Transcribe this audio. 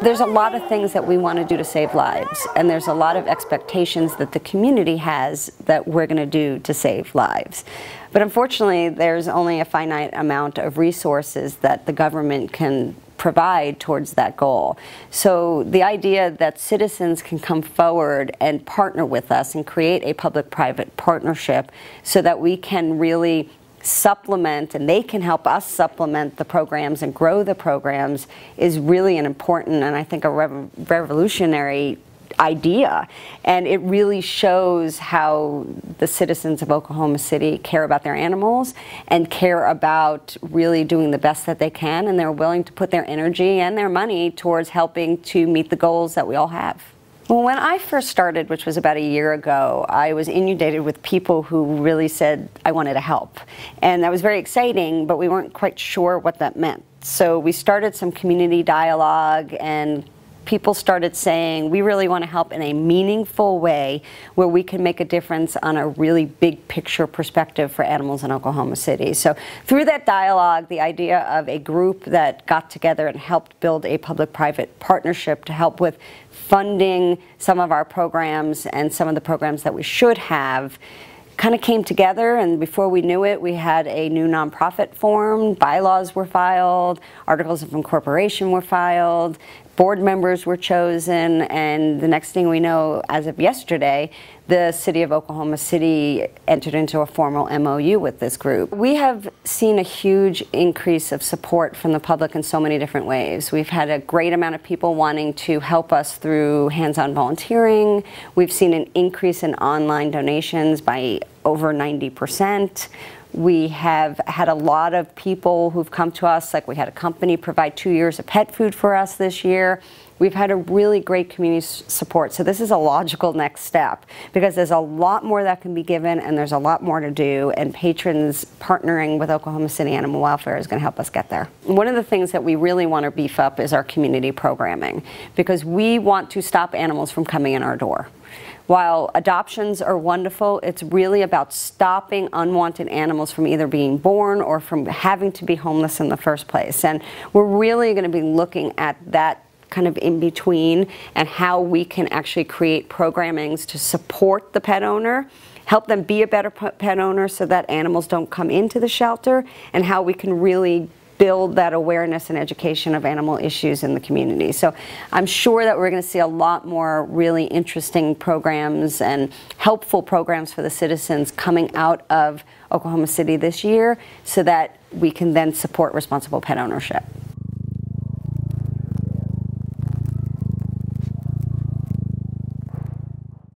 There's a lot of things that we want to do to save lives, and there's a lot of expectations that the community has that we're going to do to save lives. But unfortunately, there's only a finite amount of resources that the government can provide towards that goal. So the idea that citizens can come forward and partner with us and create a public-private partnership so that we can really supplement, and they can help us supplement the programs and grow the programs, is really an important and I think a revolutionary idea. And it really shows how the citizens of Oklahoma City care about their animals and care about really doing the best that they can, and they're willing to put their energy and their money towards helping to meet the goals that we all have. Well, when I first started, which was about a year ago, I was inundated with people who really said I wanted to help. And that was very exciting, but we weren't quite sure what that meant. So we started some community dialogue, and people started saying, we really want to help in a meaningful way where we can make a difference on a really big picture perspective for animals in Oklahoma City. So through that dialogue, the idea of a group that got together and helped build a public-private partnership to help with funding some of our programs and some of the programs that we should have kind of came together, and before we knew it, we had a new nonprofit formed, bylaws were filed, articles of incorporation were filed, board members were chosen, and the next thing we know, as of yesterday, the city of Oklahoma City entered into a formal MOU with this group. We have seen a huge increase of support from the public in so many different ways. We've had a great amount of people wanting to help us through hands-on volunteering. We've seen an increase in online donations by over 90%. We have had a lot of people who've come to us, like we had a company provide 2 years of pet food for us this year. We've had a really great community support. So this is a logical next step because there's a lot more that can be given and there's a lot more to do, and patrons partnering with Oklahoma City Animal Welfare is going to help us get there. One of the things that we really want to beef up is our community programming, because we want to stop animals from coming in our door. While adoptions are wonderful, it's really about stopping unwanted animals from either being born or from having to be homeless in the first place. And we're really going to be looking at that kind of in between and how we can actually create programmings to support the pet owner, help them be a better pet owner so that animals don't come into the shelter, and how we can really build that awareness and education of animal issues in the community. So I'm sure that we're going to see a lot more really interesting programs and helpful programs for the citizens coming out of Oklahoma City this year so that we can then support responsible pet ownership.